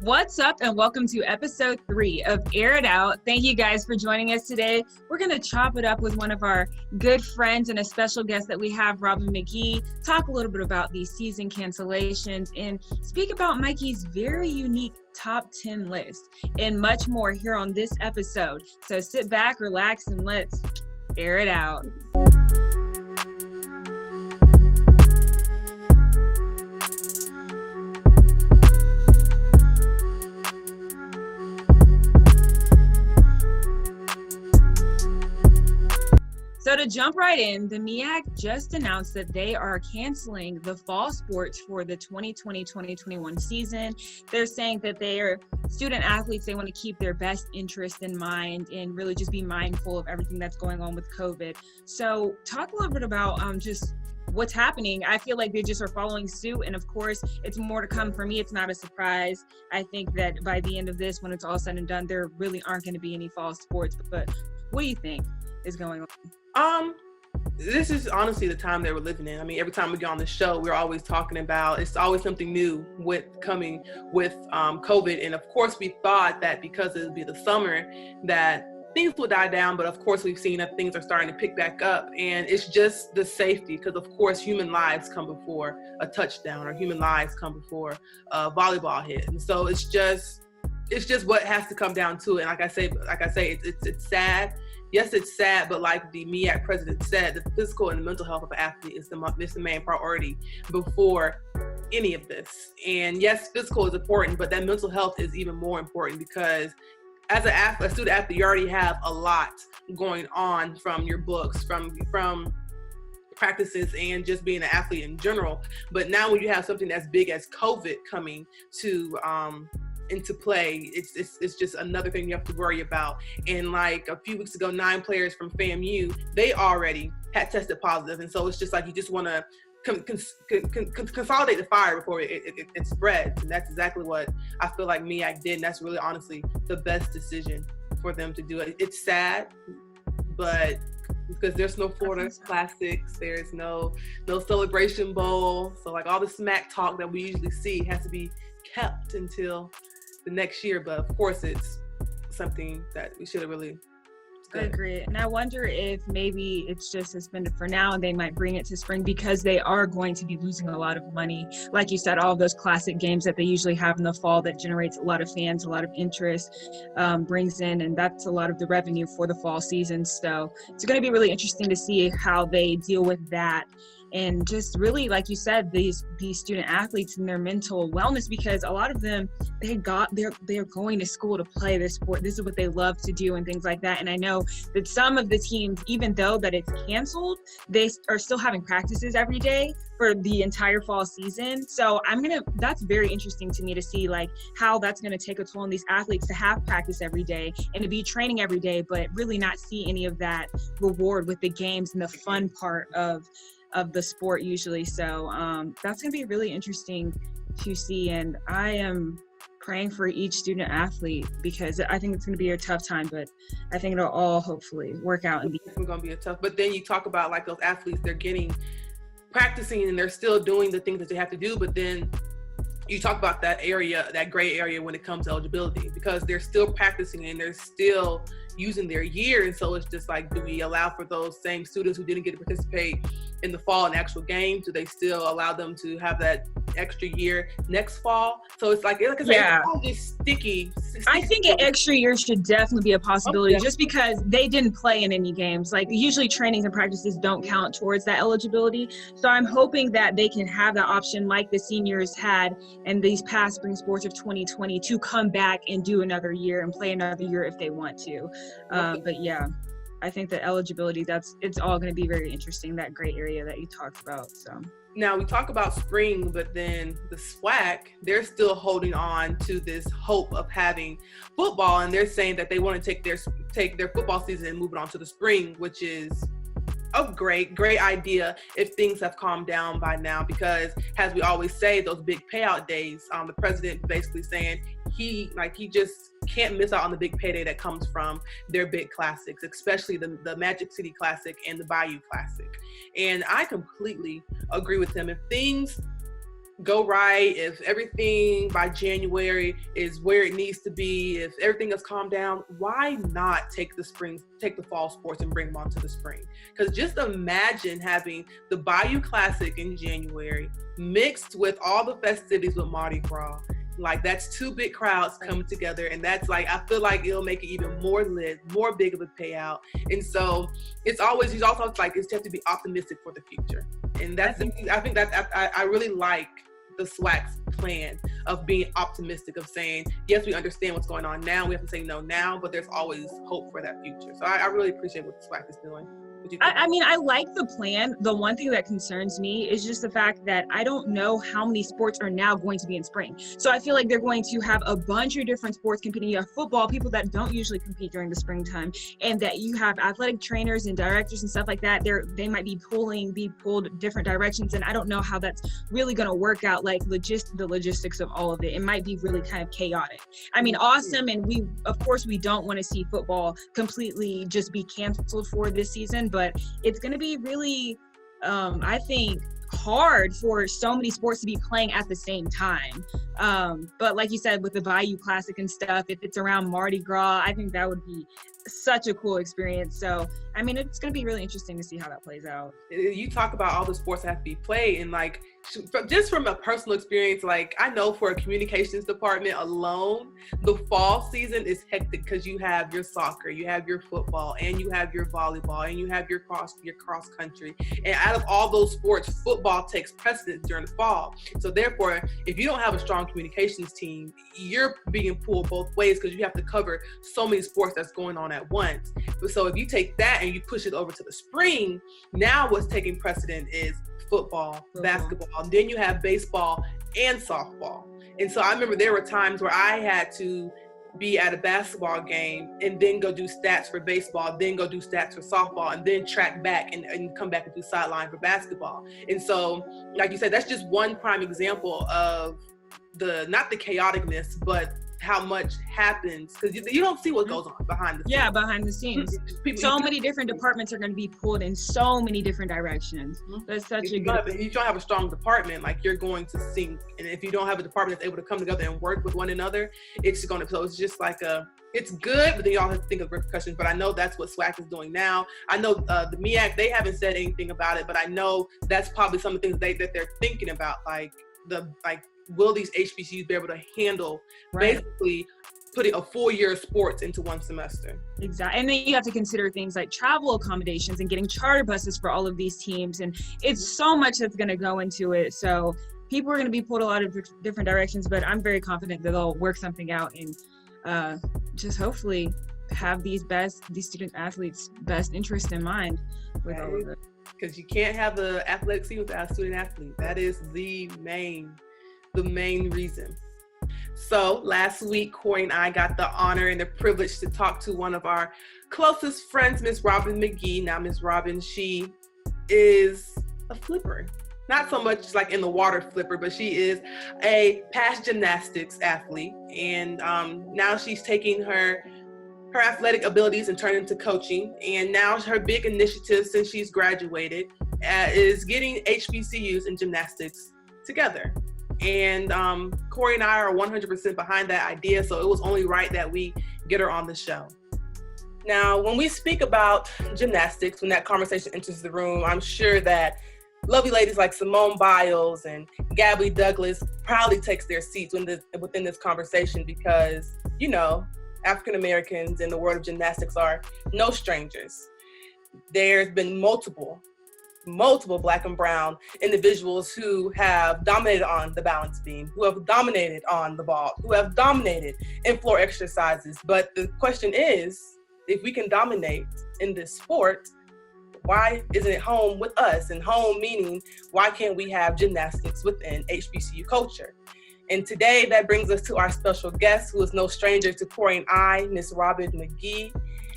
What's up and welcome to episode 3 of Air It Out. Thank you guys for joining us today. We're going to chop it up with one of our good friends and a special guest that we have, Robyn Magee, talk a little bit about these season cancellations and speak about Mikey's very unique top 10 list and much more here on this episode. So sit back, relax, and let's air it out. So to jump right in, the MEAC just announced that they are canceling the fall sports for the 2020-2021 season. They're saying that they are student athletes, they want to keep their best interest in mind and really just be mindful of everything that's going on with COVID. So talk a little bit about just what's happening. I feel like they just are following suit, and of course it's more to come. For me, it's not a surprise. I think that by the end of this, when it's all said and done, there really aren't going to be any fall sports. But what do you think is going on? This is honestly the time that we're living in. I mean, every time we get on the show, we're always talking about, it's always something new coming with COVID. And of course, we thought that because it would be the summer that things will die down. But of course, we've seen that things are starting to pick back up. And it's just the safety, because of course, human lives come before a touchdown, or human lives come before a volleyball hit. And so it's just what has to come down to it. And like I say, it's sad. Yes, it's sad, but like the MEAC president said, the physical and the mental health of an athlete is the main priority before any of this. And yes, physical is important, but that mental health is even more important, because as a student athlete, you already have a lot going on from your books, from practices, and just being an athlete in general. But now when you have something as big as COVID coming to into play, it's just another thing you have to worry about. And like a few weeks ago, 9 players from FAMU, they already had tested positive. And so it's just like, you just want to consolidate the fire before it spreads. And that's exactly what I feel like MEAC did. And that's really honestly the best decision for them to do it. It's sad, but because there's no Florida Classics, there's no Celebration Bowl. So like all the smack talk that we usually see has to be kept until the next year. But of course, it's something that we should have really. I agree. And I wonder if maybe it's just suspended for now and they might bring it to spring, because they are going to be losing a lot of money. Like you said, all of those classic games that they usually have in the fall that generates a lot of fans, a lot of interest, brings in, and that's a lot of the revenue for the fall season. So it's going to be really interesting to see how they deal with that. And just really, like you said, these student athletes and their mental wellness, because a lot of them, they're going to school to play this sport. This is what they love to do and things like that. And I know that some of the teams, even though that it's canceled, they are still having practices every day for the entire fall season. So that's very interesting to me to see like how that's going to take a toll on these athletes to have practice every day and to be training every day, but really not see any of that reward with the games and the fun part of the sport usually. So that's going to be really interesting to see. And I am praying for each student athlete, because I think it's going to be a tough time, but I think it'll all hopefully work out. It's going to be but then you talk about like those athletes, they're practicing and they're still doing the things that they have to do. But then you talk about that gray area when it comes to eligibility, because they're still practicing and they're still using their year. And so it's just like, do we allow for those same students who didn't get to participate in the fall in actual games? Do they still allow them to have that extra year next fall? So it's like, it's all just sticky. I think an extra year should definitely be a possibility, just because they didn't play in any games. Like usually trainings and practices don't count towards that eligibility. So I'm hoping that they can have that option like the seniors had in these past spring sports of 2020 to come back and do another year and play another year if they want to. But yeah, I think the eligibility, it's all going to be very interesting, that gray area that you talked about. So now we talk about spring, but then the SWAC, they're still holding on to this hope of having football, and they're saying that they want to take their football season and move it on to the spring, which is a great idea if things have calmed down by now, because as we always say, those big payout days, the president basically saying he just can't miss out on the big payday that comes from their big classics, especially the Magic City Classic and the Bayou Classic. And I completely agree with him. If things go right, if everything by January is where it needs to be, if everything has calmed down, why not take the fall sports and bring them onto the spring? Because just imagine having the Bayou Classic in January mixed with all the festivities with Mardi Gras. Like, that's two big crowds coming together, and that's like, I feel like it'll make it even more lit, more big of a payout. And so it's always, you also like, it's have to be optimistic for the future. And that's, I think that I really like the SWAC's plan of being optimistic, of saying, yes, we understand what's going on now, we have to say no now, but there's always hope for that future. So I really appreciate what the SWAC is doing. I mean, I like the plan. The one thing that concerns me is just the fact that I don't know how many sports are now going to be in spring. So I feel like they're going to have a bunch of different sports competing. You have football, people that don't usually compete during the springtime, and that you have athletic trainers and directors and stuff like that. They might be pulled different directions, and I don't know how that's really going to work out, like the logistics of all of it. It might be really kind of chaotic. I mean, awesome, and we don't want to see football completely just be canceled for this season, but it's going to be really, I think, hard for so many sports to be playing at the same time. But like you said, with the Bayou Classic and stuff, if it's around Mardi Gras, I think that would be such a cool experience. So, I mean, it's going to be really interesting to see how that plays out. You talk about all the sports that have to be played, and like, just from a personal experience, like, I know for a communications department alone, the fall season is hectic because you have your soccer, you have your football, and you have your volleyball, and you have your cross country. And out of all those sports, football takes precedence during the fall. So therefore, if you don't have a strong communications team, you're being pulled both ways because you have to cover so many sports that's going on at once. So if you take that and you push it over to the spring, now what's taking precedent is football, basketball, then you have baseball and softball. And so I remember there were times where I had to be at a basketball game and then go do stats for baseball, then go do stats for softball, and then track back and come back and do sideline for basketball. And so, like you said, that's just one prime example of not the chaoticness, but how much happens, because you don't see what goes on behind the scenes. Yeah, behind the scenes. So many different departments are going to be pulled in so many different directions. That's such a good thing. If you don't have a strong department, like, you're going to sink. And if you don't have a department that's able to come together and work with one another, it's going to, so it's just like it's good, but then you all have to think of repercussions. But I know that's what SWAC is doing now. I know the MEAC, they haven't said anything about it, but I know that's probably some of the things that they're thinking about, will these HBCUs be able to handle basically putting a full year of sports into one semester? Exactly. And then you have to consider things like travel accommodations and getting charter buses for all of these teams. And it's so much that's going to go into it. So people are going to be pulled a lot of different directions, but I'm very confident that they'll work something out and just hopefully have these student athletes' best interest in mind with all of it. Because you can't have the athletic scene without a student athlete. That is the main reason. So last week, Corey and I got the honor and the privilege to talk to one of our closest friends, Miss Robyn Magee. Now, Miss Robyn, she is a flipper. Not so much like in the water flipper, but she is a past gymnastics athlete. And now she's taking her athletic abilities and turning into coaching. And now her big initiative since she's graduated is getting HBCUs and gymnastics together. And Corey and I are 100% behind that idea, so it was only right that we get her on the show. Now, when we speak about gymnastics, when that conversation enters the room, I'm sure that lovely ladies like Simone Biles and Gabby Douglas proudly takes their seats within this conversation because, you know, African Americans in the world of gymnastics are no strangers. There's been multiple Black and brown individuals who have dominated on the balance beam, who have dominated on the ball, who have dominated in floor exercises. But the question is, if we can dominate in this sport, why isn't it home with us? And home meaning, why can't we have gymnastics within HBCU culture? And today that brings us to our special guest, who is no stranger to Corey and I, Miss Robyn Magee.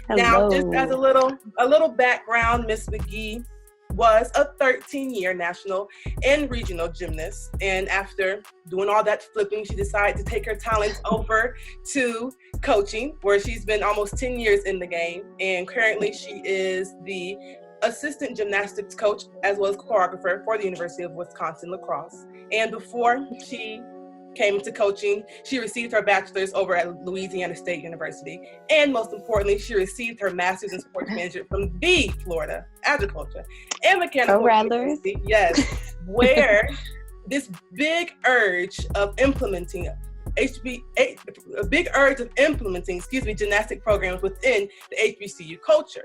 Hello. Now, just as a little background, Miss Magee was a 13-year national and regional gymnast. And after doing all that flipping, she decided to take her talents over to coaching, where she's been almost 10 years in the game. And currently she is the assistant gymnastics coach as well as choreographer for the University of Wisconsin lacrosse. And before she came into coaching, she received her bachelor's over at Louisiana State University. And most importantly, she received her master's in sports management from the Florida Agriculture and Mechanical University. Yes, where this big urge of implementing gymnastic programs within the HBCU culture.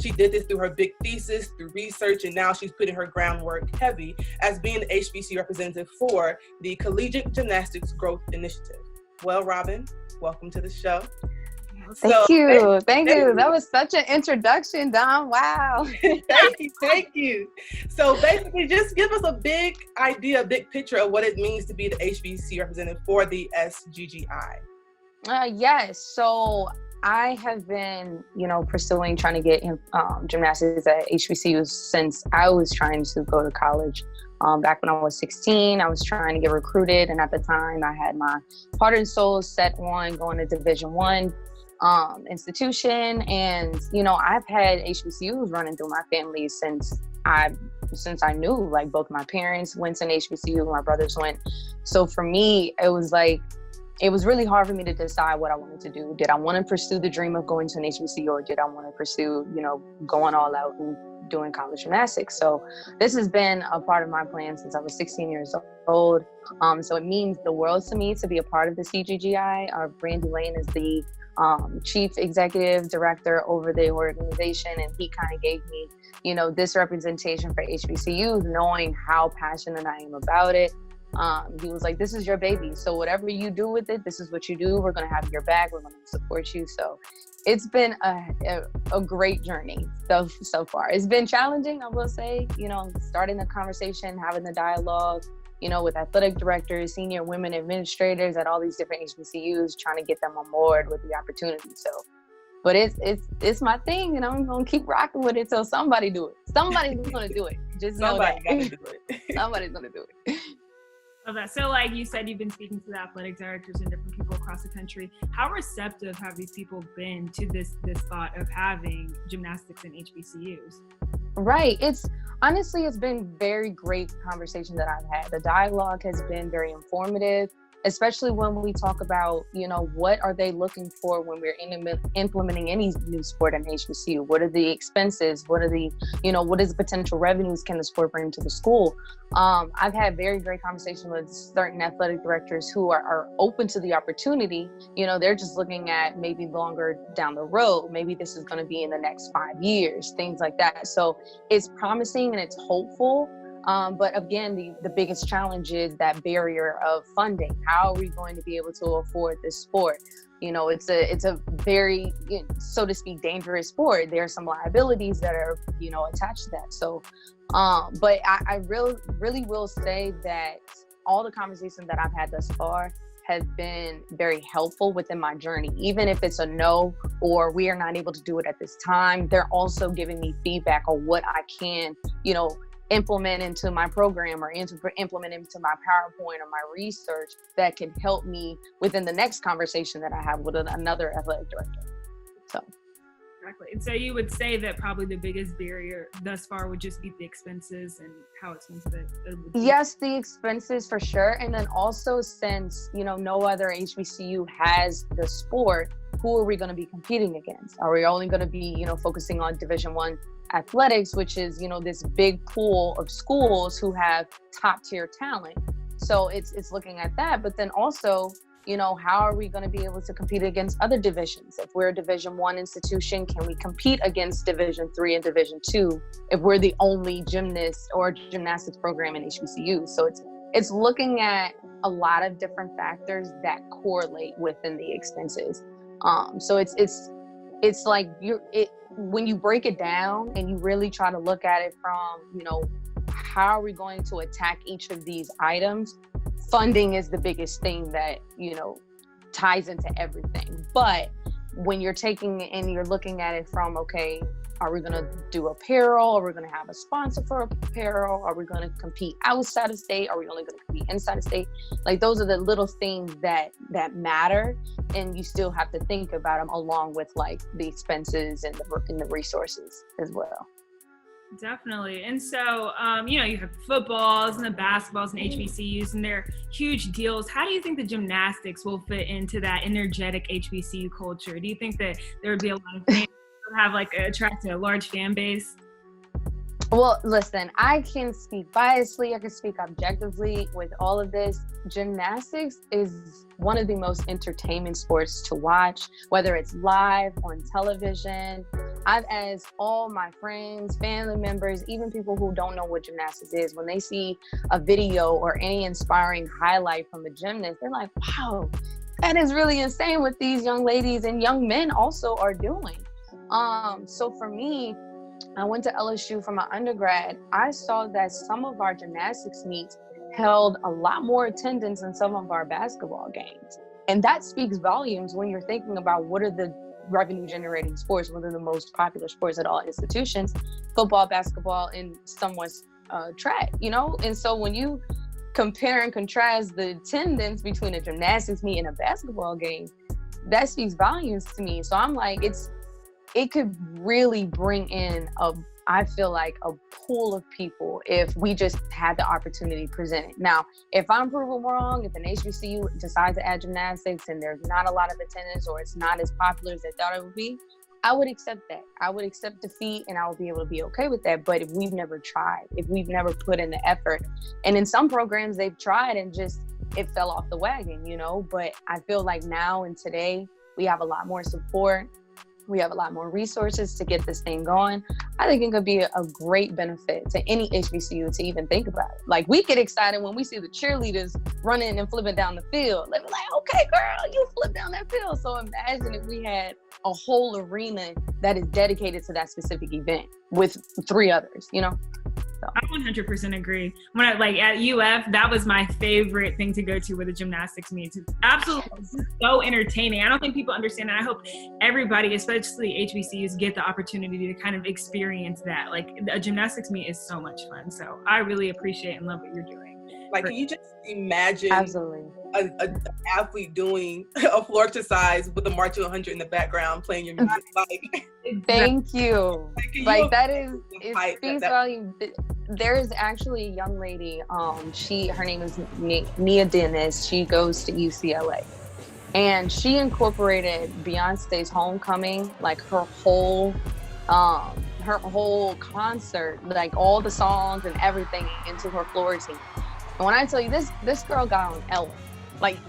She did this through her big thesis, through research, and now she's putting her groundwork heavy as being the HBCU representative for the Collegiate Gymnastics Growth Initiative. Well, Robyn, welcome to the show. Thank you. That was such an introduction, Dom. Wow. Thank you. So basically, just give us a big idea, a big picture of what it means to be the HBCU representative for the CGGI. Yes. So I have been, pursuing trying to get gymnastics at HBCUs since I was trying to go to college. Back when I was 16, I was trying to get recruited. And at the time I had my heart and soul set on going to Division I institution. And, I've had HBCUs running through my family since I knew, like both my parents went to an HBCU, my brothers went. So for me, it was really hard for me to decide what I wanted to do. Did I want to pursue the dream of going to an HBCU, or did I want to pursue, going all out and doing college gymnastics? So this has been a part of my plan since I was 16 years old. So it means the world to me to be a part of the CGGI. Brandy Lane is the chief executive director over the organization, and he kind of gave me, this representation for HBCUs, knowing how passionate I am about it. He was like, this is your baby. So whatever you do with it, this is what you do. We're going to have your back. We're going to support you. So it's been a great journey so far. It's been challenging, I will say, starting the conversation, having the dialogue, with athletic directors, senior women administrators at all these different HBCUs, trying to get them on board with the opportunity. So, but it's my thing, and I'm going to keep rocking with it till somebody do it. Somebody's going to do it. Just know that. Somebody's got to do it. Somebody's going to do it. Love that. So like you said, you've been speaking to the athletic directors and different people across the country. How receptive have these people been to this thought of having gymnastics in HBCUs? Right. It's been very great conversation that I've had. The dialogue has been very informative, especially when we talk about, what are they looking for when we're implementing any new sport in HBCU? What are the expenses? What are the, what is the potential revenues can the sport bring to the school? I've had very great conversation with certain athletic directors who are open to the opportunity. They're just looking at maybe longer down the road. Maybe this is going to be in the next 5 years, things like that. So it's promising and it's hopeful. But again, the biggest challenge is that barrier of funding. How are we going to be able to afford this sport? It's a very, so to speak, dangerous sport. There are some liabilities that are, attached to that. So, but I really will say that all the conversations that I've had thus far has been very helpful within my journey. Even if it's a no, or we are not able to do it at this time, they're also giving me feedback on what I can, implement into my program, or implement into my PowerPoint or my research that can help me within the next conversation that I have with another athletic director. So. Exactly. And so you would say that probably the biggest barrier thus far would just be the expenses and how expensive it would be. Yes, the expenses for sure. And then also, since, no other HBCU has the sport, who are we going to be competing against? Are we only going to be, focusing on Division I athletics, which is, this big pool of schools who have top tier talent? So it's looking at that. But then also, how are we going to be able to compete against other divisions? If we're a Division I institution, can we compete against Division III and Division II if we're the only gymnast or gymnastics program in HBCU? So it's looking at a lot of different factors that correlate within the expenses. So it's like when you break it down and you really try to look at it from, how are we going to attack each of these items? Funding is the biggest thing that, ties into everything. But when you're taking it and you're looking at it from, okay, are we going to do apparel? Are we going to have a sponsor for apparel? Are we going to compete outside of state? Are we only going to compete inside of state? Like, those are the little things that matter. And you still have to think about them along with like the expenses and the resources as well. Definitely. And so, you have footballs and the basketballs and HBCUs, and they're huge deals. How do you think the gymnastics will fit into that energetic HBCU culture? Do you think that there would be a lot of fans that have attract a large fan base? Well, listen, I can speak biasly, I can speak objectively with all of this. Gymnastics is one of the most entertainment sports to watch, whether it's live on television. I've asked all my friends, family members, even people who don't know what gymnastics is, when they see a video or any inspiring highlight from a gymnast, they're like, wow, that is really insane what these young ladies and young men also are doing. So for me, I went to LSU for my undergrad. I saw that some of our gymnastics meets held a lot more attendance than some of our basketball games. And that speaks volumes when you're thinking about what are the revenue generating sports, what are the most popular sports at all institutions: football, basketball, and somewhat track, And so when you compare and contrast the attendance between a gymnastics meet and a basketball game, that speaks volumes to me. So I'm like, it could really bring in I feel like a pool of people if we just had the opportunity presented. Now, if I'm proven wrong, if an HBCU decides to add gymnastics and there's not a lot of attendance or it's not as popular as they thought it would be, I would accept that. I would accept defeat and I would be able to be okay with that. But if we've never tried, if we've never put in the effort, and in some programs they've tried and just it fell off the wagon, But I feel like now and today we have a lot more support. We have a lot more resources to get this thing going. I think it could be a great benefit to any HBCU to even think about it. Like, we get excited when we see the cheerleaders running and flipping down the field. They're like, okay, girl, you flip down that field. So imagine if we had a whole arena that is dedicated to that specific event with 3 others, So. I 100% agree. When I at UF, that was my favorite thing to go to with the gymnastics meets. It's absolutely so entertaining. I don't think people understand that. I hope everybody, especially HBCUs, get the opportunity to kind of experience that. A gymnastics meet is so much fun. So I really appreciate and love what you're doing. Can you just imagine Absolutely. an athlete doing a floor exercise with the March 100 in the background playing your music? Thank you. That is, it speaks volume. There's actually a young lady, her name is Nia Dennis. She goes to UCLA, and she incorporated Beyonce's Homecoming, her whole concert, all the songs and everything into her floor routine. And when I tell you this girl got on Ellen.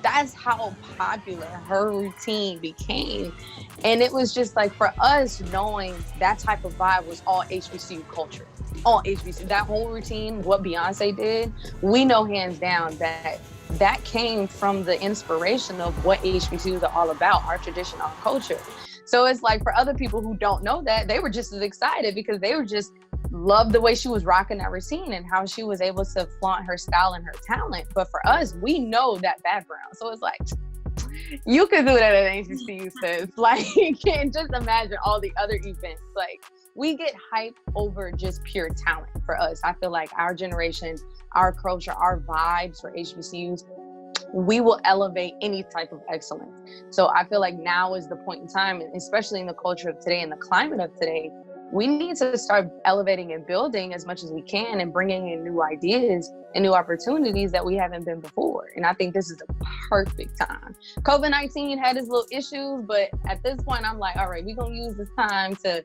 That's how popular her routine became. And it was just for us, knowing that type of vibe was all HBCU culture. All HBCU, that whole routine, what Beyonce did, we know hands down that came from the inspiration of what HBCUs are all about, our tradition, our culture. So it's for other people who don't know that, they were just as excited because they were just loved the way she was rocking that routine and how she was able to flaunt her style and her talent. But for us, we know that background. So it's you could do that at HBCU, sis. You can't just imagine all the other events. We get hyped over just pure talent for us. I feel like our generation, our culture, our vibes for HBCUs, we will elevate any type of excellence. So I feel like now is the point in time, especially in the culture of today and the climate of today, we need to start elevating and building as much as we can and bringing in new ideas and new opportunities that we haven't been before. And I think this is the perfect time. COVID-19 had its little issues, but at this point, I'm all right, we're going to use this time to,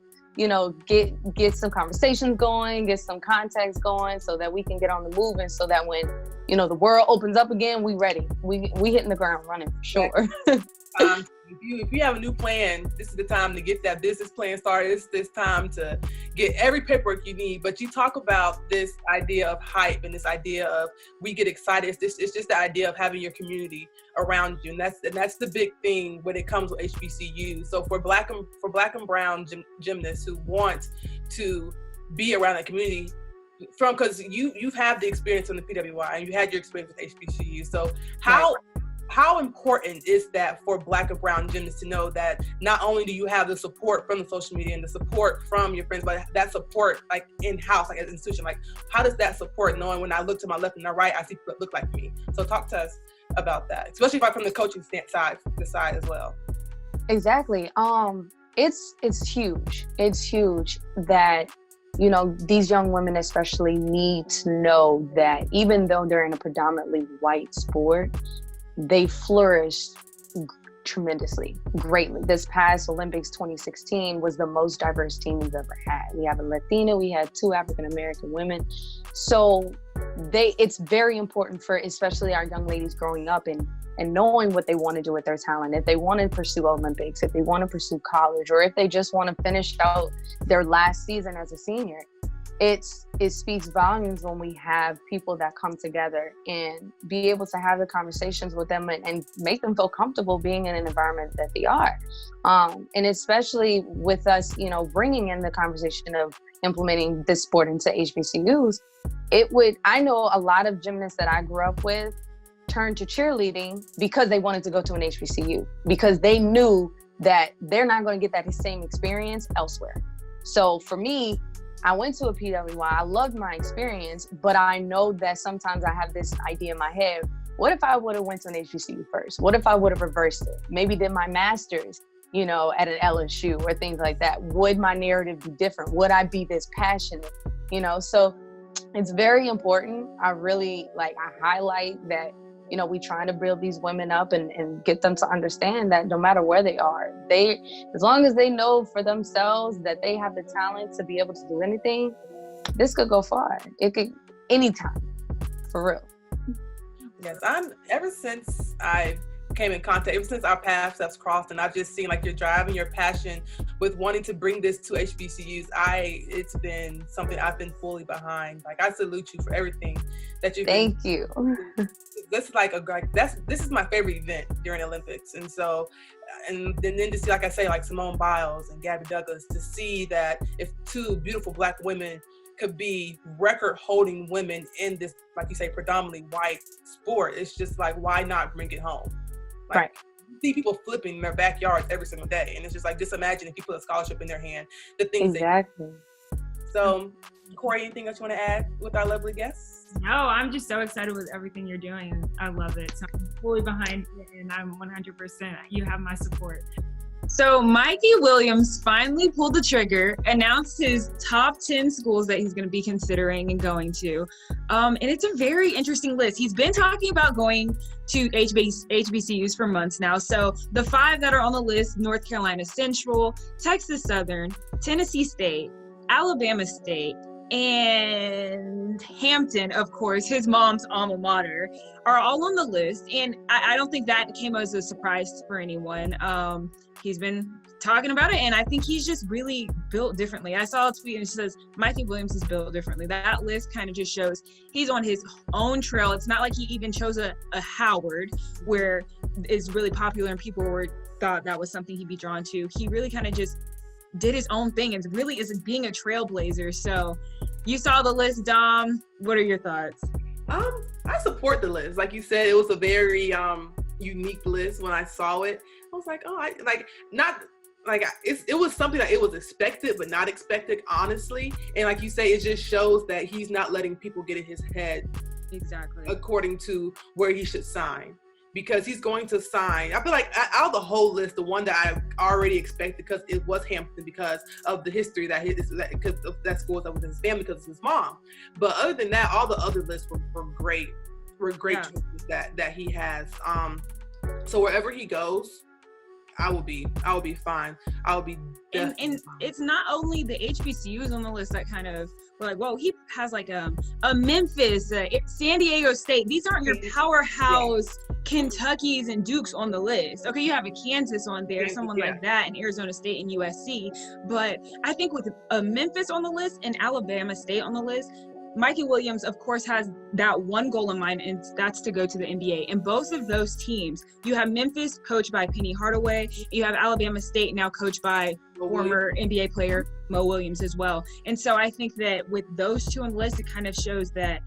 get some conversations going, get some context going so that we can get on the move, and so that when, the world opens up again, we ready. We hitting the ground running for sure. If you have a new plan, this is the time to get that business plan started. It's this time to get every paperwork you need. But you talk about this idea of hype and this idea of we get excited. It's just the idea of having your community around you, and that's the big thing when it comes with HBCU. So for black and brown gymnasts who want to be around that community, because you've had the experience from the PWI and you had your experience with HBCU. So how important is that for black and brown gymnasts to know that not only do you have the support from the social media and the support from your friends, but that support in-house, as an institution? How does that support, knowing when I look to my left and my right, I see people that look like me? So talk to us about that, especially from the coaching side as well. Exactly. It's huge. It's huge that you know, these young women especially need to know that even though they're in a predominantly white sport, they flourish tremendously, greatly. This past Olympics 2016 was the most diverse team we've ever had. We have a Latina, we had 2 African-American women. So it's very important for especially our young ladies growing up and knowing what they want to do with their talent. If they want to pursue Olympics, if they want to pursue college, or if they just want to finish out their last season as a senior, it speaks volumes when we have people that come together and be able to have the conversations with them and make them feel comfortable being in an environment that they are. And especially with us, you know, bringing in the conversation of implementing this sport into HBCUs, I know a lot of gymnasts that I grew up with turned to cheerleading because they wanted to go to an HBCU, because they knew that they're not going to get that same experience elsewhere. So for me, I went to a PWI. I loved my experience, but I know that sometimes I have this idea in my head. What if I would have went to an HBCU first? What if I would have reversed it? Maybe did my master's, you know, at an LSU or things like that. Would my narrative be different? Would I be this passionate? You know, so it's very important. I highlight that, you know, we trying to build these women up and get them to understand that no matter where they are, as long as they know for themselves that they have the talent to be able to do anything, this could go far. It could anytime, for real. Yes, ever since I came in contact, ever since our paths have crossed, and I've just seen like your drive and your passion with wanting to bring this to HBCUs, it's been something I've been fully behind. Like, I salute you for everything that you've Thank you. This is this is my favorite event during the Olympics. And so, and then to see, like I say, like Simone Biles and Gabby Douglas, to see that if 2 beautiful Black women could be record-holding women in this, like you say, predominantly white sport, it's just like, why not bring it home? Like, right. See people flipping in their backyards every single day, and it's just like, just imagine if you put a scholarship in their hand, the things exactly. So, Corey, anything else you want to add with our lovely guests? No, I'm just so excited with everything you're doing. I love it. So I'm fully behind it, and I'm 100%. You have my support. So Mikey Williams finally pulled the trigger, announced his top 10 schools that he's going to be considering and going to. And it's a very interesting list. He's been talking about going to HBCUs for months now. So the 5 that are on the list: North Carolina Central, Texas Southern, Tennessee State, Alabama State, and Hampton, of course, his mom's alma mater, are all on the list. And I don't think that came as a surprise for anyone. He's been talking about it, and I think he's just really built differently. I saw a tweet and it says, Mikey Williams is built differently. That list kind of just shows he's on his own trail. It's not like he even chose a Howard, where it's really popular and people thought that was something he'd be drawn to. He really kind of just did his own thing and really is being a trailblazer. So you saw the list, Dom. What are your thoughts? I support the list. Like you said, it was a very unique list. When I saw it, I was like, it was something that it was expected but not expected, honestly. And like you say, it just shows that he's not letting people get in his head exactly according to where he should sign. Because he's going to sign, I feel like out of the whole list, the one that I already expected, because it was Hampton, because of the history because of that school that was in his family, because of his mom. But other than that, all the other lists were great. Choices that he has. So wherever he goes, I will be fine. I will be definitely and fine. It's not only the HBCUs on the list that kind of were like, whoa, he has like a Memphis, San Diego State. These aren't your powerhouse Kentuckys and Dukes on the list. Okay, you have a Kansas on there, someone like that, and Arizona State and USC. But I think with a Memphis on the list and Alabama State on the list, Mikey Williams, of course, has that one goal in mind, and that's to go to the NBA. And both of those teams, you have Memphis coached by Penny Hardaway, you have Alabama State now coached by former NBA player Mo Williams as well. And so I think that with those 2 on the list, it kind of shows that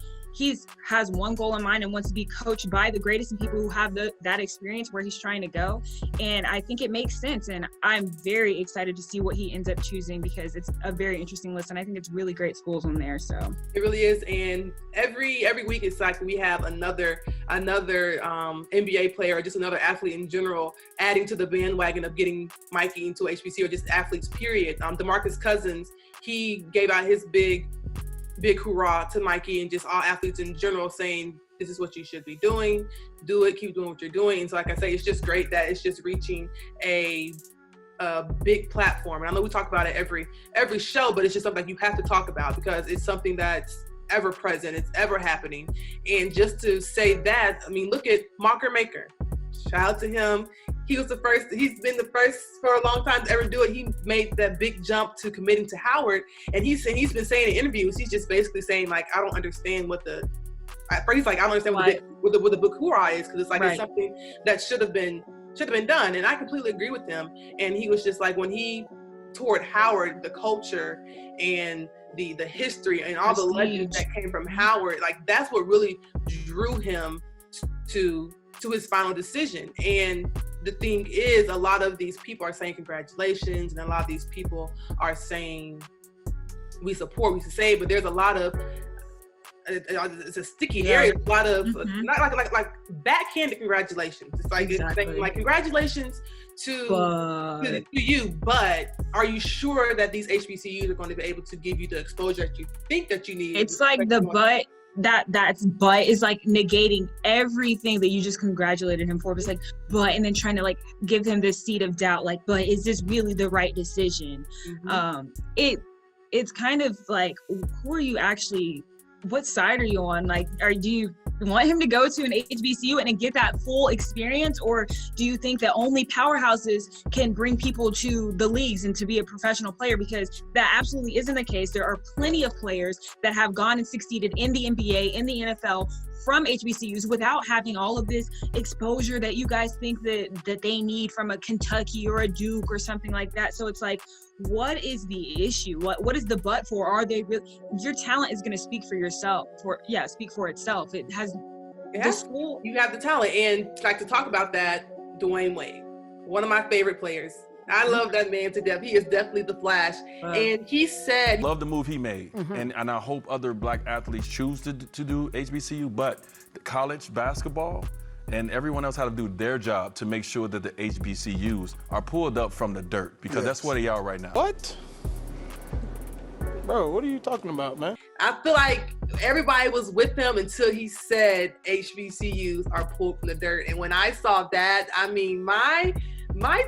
has one goal in mind and wants to be coached by the greatest and people who have that experience where he's trying to go. And I think it makes sense. And I'm very excited to see what he ends up choosing, because it's a very interesting list. And I think it's really great schools on there. So it really is. And every week it's like we have another NBA player or just another athlete in general adding to the bandwagon of getting Mikey into HBCU, or just athletes, period. DeMarcus Cousins, he gave out his big hoorah to Mikey and just all athletes in general, saying this is what you should be doing, do it, keep doing what you're doing. And so like I say, it's just great that it's just reaching a big platform. And I know we talk about it every show, but it's just something you have to talk about because it's something that's ever present, it's ever happening. And just to say that, I mean, look at Makur. Shout out to him. He's been the first for a long time to ever do it. He made that big jump to committing to Howard. And he's been saying in interviews, he's just basically saying, like, I don't understand what the book hoorah is, because it's like, right, it's something that should have been done. And I completely agree with him. And he was just like, when he toured Howard, the culture and the history and all the legends that came from Howard, like that's what really drew him to his final decision. And the thing is, a lot of these people are saying congratulations, and a lot of these people are saying we support, we say, but there's a lot of it's a sticky area. A lot of not like backhanded congratulations. It's like it's saying, like, congratulations to you, but are you sure that these HBCUs are going to be able to give you the exposure that you think that you need? It's like the but. That's but is like negating everything that you just congratulated him for. It's like but, and then trying to like give him this seed of doubt, like, but is this really the right decision? It's kind of like, who are you actually, what side are you on? Like, do you want him to go to an HBCU and get that full experience, or do you think that only powerhouses can bring people to the leagues and to be a professional player? Because that absolutely isn't the case. There are plenty of players that have gone and succeeded in the NBA, in the NFL, from HBCUs without having all of this exposure that you guys think that they need from a Kentucky or a Duke or something like that. So it's like, what is the issue? What is the but for? Are they really? Your talent is going to speak for yourself. Speak for itself. It has the school. You have the talent, and like to talk about that, Dwayne Wade, one of my favorite players. I love that man to death. He is definitely the Flash. And he said, love the move he made, and I hope other black athletes choose to do HBCU. But the college basketball and everyone else had to do their job to make sure that the HBCUs are pulled up from the dirt, because that's where they are right now. What? Bro, what are you talking about, man? I feel like everybody was with him until he said HBCUs are pulled from the dirt. And when I saw that, I mean, my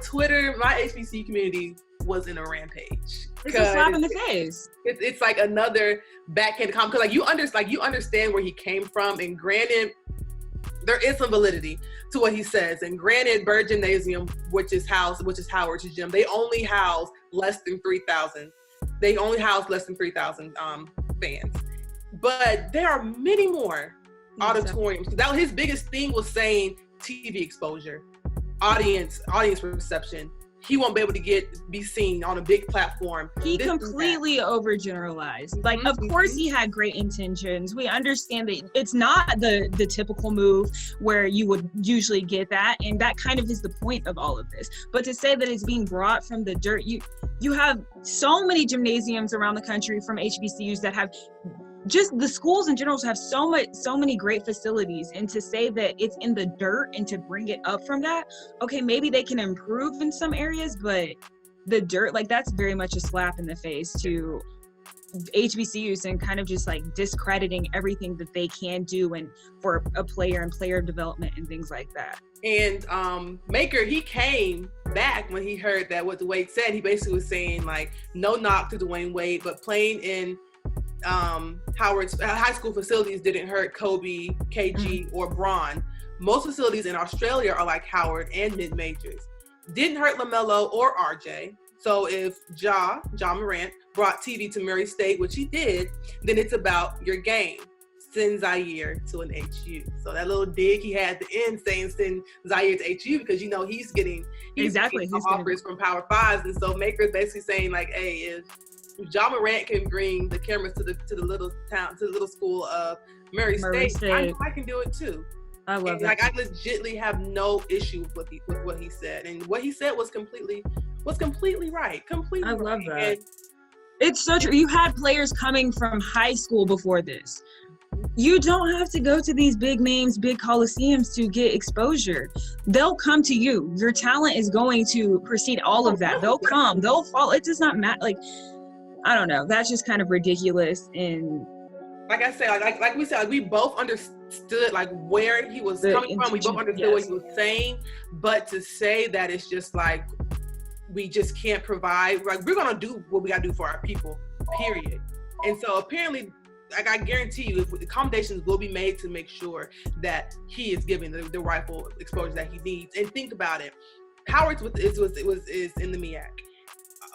Twitter, my HBCU community was in a rampage. It's a slap in the face. It's like another backhanded comment, because you understand where he came from, and granted, there is some validity to what he says. And granted, Bird Gymnasium, which is Howard's gym, they only house less than 3,000. They only house less than 3,000 fans. But there are many more auditoriums. That was his biggest thing, was saying TV exposure, audience reception. He won't be able to be seen on a big platform. He completely overgeneralized. Like, of course he had great intentions. We understand that it's not the typical move where you would usually get that. And that kind of is the point of all of this. But to say that it's being brought from the dirt, you have so many gymnasiums around the country from HBCUs that have just, the schools in general have so many great facilities, and to say that it's in the dirt and to bring it up from that, okay, maybe they can improve in some areas, but the dirt, like, that's very much a slap in the face to HBCUs and kind of just like discrediting everything that they can do and for a player and player development and things like that. And Makur, he came back when he heard that what Wade said. He basically was saying, like, no knock to Dwayne Wade, but playing in Howard's high school facilities didn't hurt Kobe, KG, or Bron. Most facilities in Australia are like Howard and mid-majors. Didn't hurt LaMelo or RJ. So if Ja Morant brought TV to Murray State, which he did, then it's about your game. Send Zaire to an HU. So that little dig he had at the end saying send Zaire to HU, because he's getting offers from Power Fives. And so Makur's basically saying, like, hey, Ja Morant can bring the cameras to the little town, to the little school of Murray State, I know I can do it too. I love that. Like, I legitimately have no issue with what he said, and what he said was completely right. Completely. I love right. that. And it's so true. You had players coming from high school before this. You don't have to go to these big names, big coliseums to get exposure. They'll come to you. Your talent is going to precede all of that. They'll come. They'll fall. It does not matter. Like, I don't know. That's just kind of ridiculous. And like I said, like we said, like, we both understood like where he was coming from. We both understood what he was saying. But to say that it's just like we just can't provide, like, we're gonna do what we gotta do for our people, period. And so apparently, like, I guarantee you, if accommodations will be made to make sure that he is given the rightful exposure that he needs. And think about it, Howard's is in the MEAC.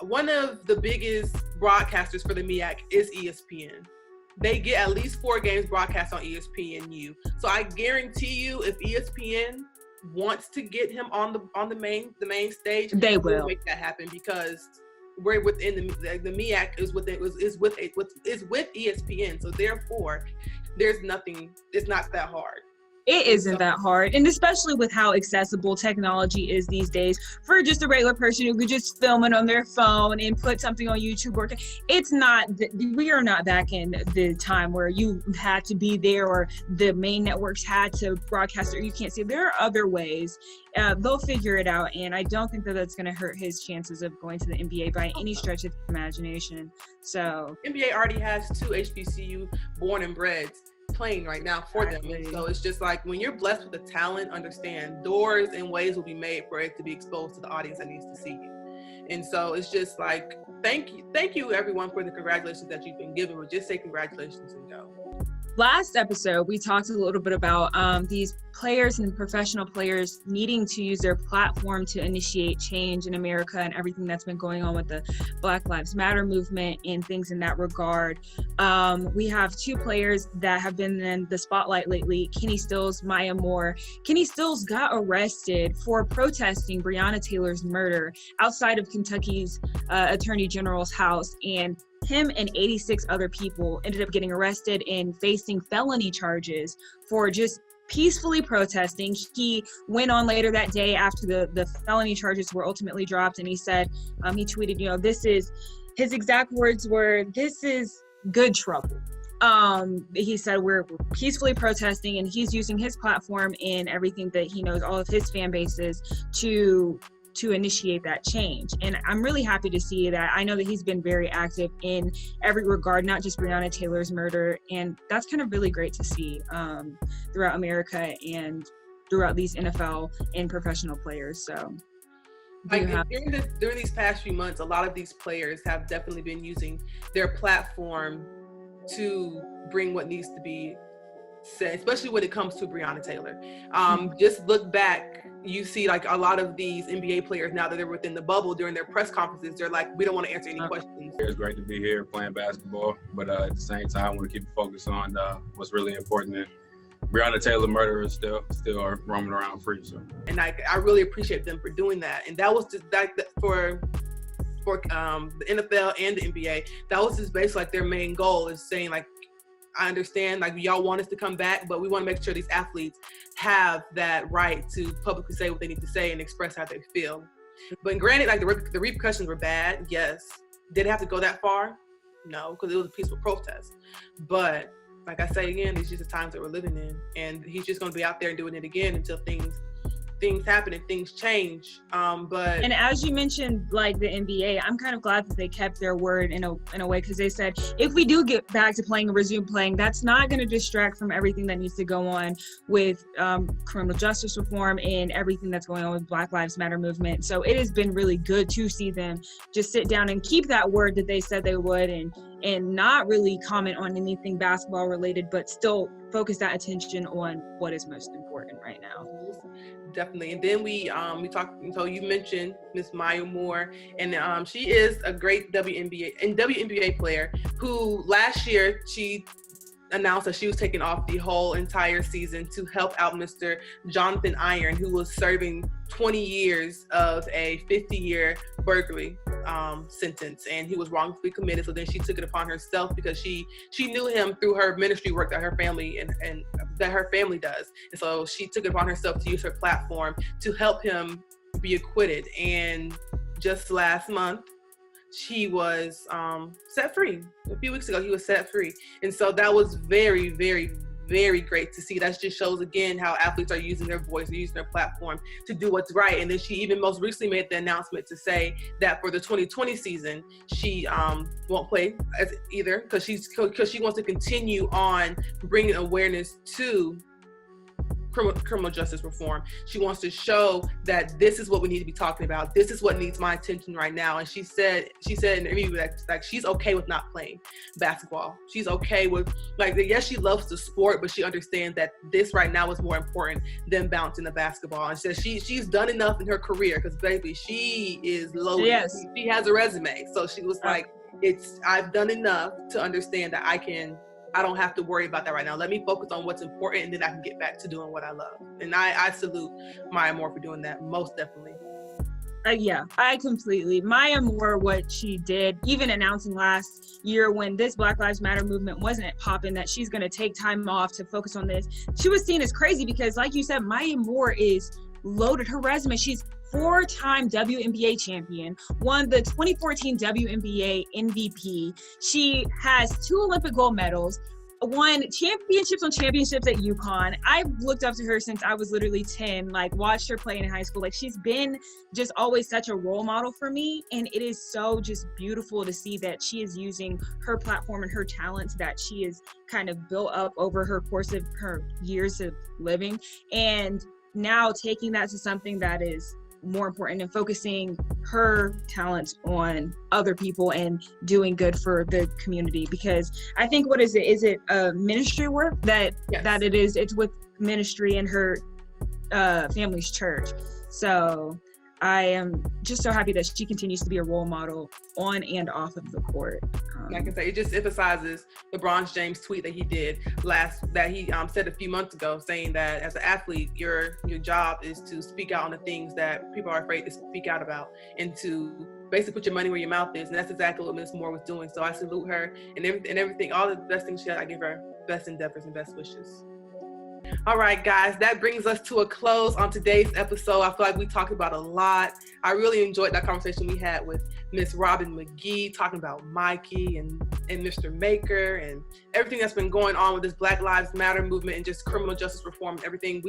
One of the biggest broadcasters for the MEAC is ESPN. They get at least 4 games broadcast on ESPNU. So I guarantee you, if ESPN wants to get him on the main stage, they will make that happen, because we're within the MEAC is with ESPN. So therefore, there's nothing. It's not that hard. It isn't that hard, and especially with how accessible technology is these days, for just a regular person who could just film it on their phone and put something on YouTube. Or it's not. We are not back in the time where you had to be there, or the main networks had to broadcast, or you can't see. There are other ways. They'll figure it out, and I don't think that that's going to hurt his chances of going to the NBA by any stretch of the imagination. So NBA already has 2 HBCU born and breds playing right now for them. And so it's just like, when you're blessed with the talent, understand doors and ways will be made for it to be exposed to the audience that needs to see you. And so it's just like, thank you everyone for the congratulations that you've been given, but just say congratulations and go. Last episode, we talked a little bit about these players and professional players needing to use their platform to initiate change in America, and everything that's been going on with the Black Lives Matter movement and things in that regard. We have 2 players that have been in the spotlight lately, Kenny Stills, Maya Moore. Kenny Stills got arrested for protesting Breonna Taylor's murder outside of Kentucky's Attorney General's house, and him and 86 other people ended up getting arrested and facing felony charges for just peacefully protesting. He went on later that day after the felony charges were ultimately dropped, and he said, he tweeted, this is, his exact words were, "This is good trouble." He said, we're peacefully protesting, and he's using his platform and everything that he knows, all of his fan bases, to initiate that change. And I'm really happy to see that. I know that he's been very active in every regard, not just Breonna Taylor's murder. And that's kind of really great to see throughout America and throughout these NFL and professional players. So during these past few months, a lot of these players have definitely been using their platform to bring what needs to be said, especially when it comes to Breonna Taylor. Just look back, you see like a lot of these NBA players, now that they're within the bubble, during their press conferences, they're like, we don't want to answer any questions. It's great to be here playing basketball, but at the same time, I want to keep focused on what's really important. And Breonna Taylor murderer is still roaming around free. So. And I really appreciate them for doing that. And that was just for the NFL and the NBA, that was just basically like their main goal, is saying like, I understand, like, y'all want us to come back, but we want to make sure these athletes have that right to publicly say what they need to say and express how they feel. But granted, like, the repercussions were bad, yes. Did it have to go that far? No, because it was a peaceful protest. But like I say again, these are just the times that we're living in, and he's just going to be out there and doing it again until things happen and things change. And as you mentioned, like the NBA, I'm kind of glad that they kept their word in a way, because they said, if we do get back to playing and resume playing, that's not going to distract from everything that needs to go on with criminal justice reform and everything that's going on with Black Lives Matter movement. So it has been really good to see them just sit down and keep that word that they said they would, and not really comment on anything basketball related, but still focus that attention on what is most important right now. Definitely. And then we talked, so you mentioned Miss Maya Moore, and she is a great WNBA player who last year she announced that she was taking off the whole entire season to help out Mr. Jonathan Iron, who was serving 20 years of a 50-year burglary sentence, and he was wrongfully committed. So then she took it upon herself because she knew him through her ministry work that her family and that her family does. And so she took it upon herself to use her platform to help him be acquitted. And just last month, he was set free. A few weeks ago, he was set free. And so that was very, very, very great to see. That just shows again how athletes are using their voice, they're using their platform to do what's right. And then she even most recently made the announcement to say that for the 2020 season, she won't play either because she wants to continue on bringing awareness to criminal justice reform. She wants to show that this is what we need to be talking about. This is what needs my attention right now. And she said in an interview that like she's okay with not playing basketball. She's okay with yes, she loves the sport, but she understands that this right now is more important than bouncing the basketball. And says she's done enough in her career because baby, she is loaded. Yes. She has a resume. So she was like, I've done enough to understand that I don't have to worry about that right now. Let me focus on what's important, and then I can get back to doing what I love. And I salute Maya Moore for doing that, most definitely. Yeah, I completely. Maya Moore, what she did, even announcing last year when this Black Lives Matter movement wasn't popping, that she's going to take time off to focus on this. She was seen as crazy because, like you said, Maya Moore is loaded. Her resume, she's 4-time WNBA champion, won the 2014 WNBA MVP. She has 2 Olympic gold medals, won championships on championships at UConn. I've looked up to her since I was literally 10, watched her play in high school. She's been just always such a role model for me. And it is so just beautiful to see that she is using her platform and her talents that she has kind of built up over her course of her years of living. And now taking that to something that is more important and focusing her talents on other people and doing good for the community. Because I think, what is it ministry work that it is? It's with ministry and her family's church. So I am just so happy that she continues to be a role model on and off of the court. Like I say, it just emphasizes LeBron James' tweet that he did that he said a few months ago, saying that as an athlete, your job is to speak out on the things that people are afraid to speak out about, and to basically put your money where your mouth is. And that's exactly what Ms. Moore was doing. So I salute her and everything, all the best things she had. I give her best endeavors and best wishes. All right, guys, that brings us to a close on today's episode. I feel like we talked about a lot. I really enjoyed that conversation we had with Miss Robyn Magee, talking about Mikey and Mr. Maker and everything that's been going on with this Black Lives Matter movement and just criminal justice reform and everything.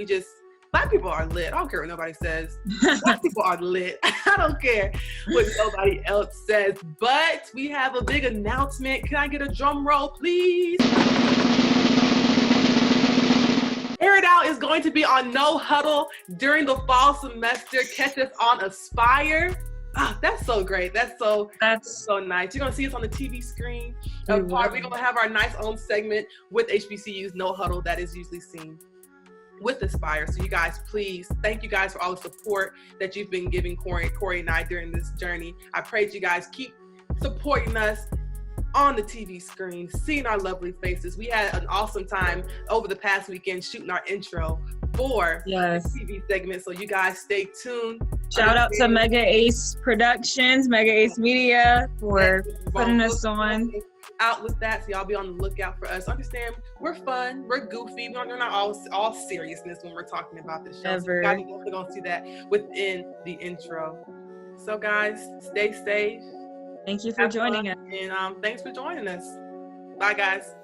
Black people are lit. I don't care what nobody says. Black people are lit. I don't care what nobody else says. But we have a big announcement. Can I get a drum roll, please? Air It Out is going to be on No Huddle during the fall semester. Catch us on Aspire. That's so great. That's so nice. You're going to see us on the TV screen. We're going to have our nice own segment with HBCU's No Huddle that is usually seen with Aspire. So you guys, please, thank you guys for all the support that you've been giving Corey and I during this journey. I pray that you guys keep supporting us on the TV screen, seeing our lovely faces. We had an awesome time over the past weekend shooting our intro for the TV segment. So you guys stay tuned. Shout out to Mega Ace Productions, Mega Ace Media for putting us on. Out with that, so y'all be on the lookout for us. Understand, we're fun, we're goofy, we're not all seriousness when we're talking about this show. So you guys are also gonna see that within the intro. So guys, stay safe. Thank you for joining us. And thanks for joining us. Bye guys.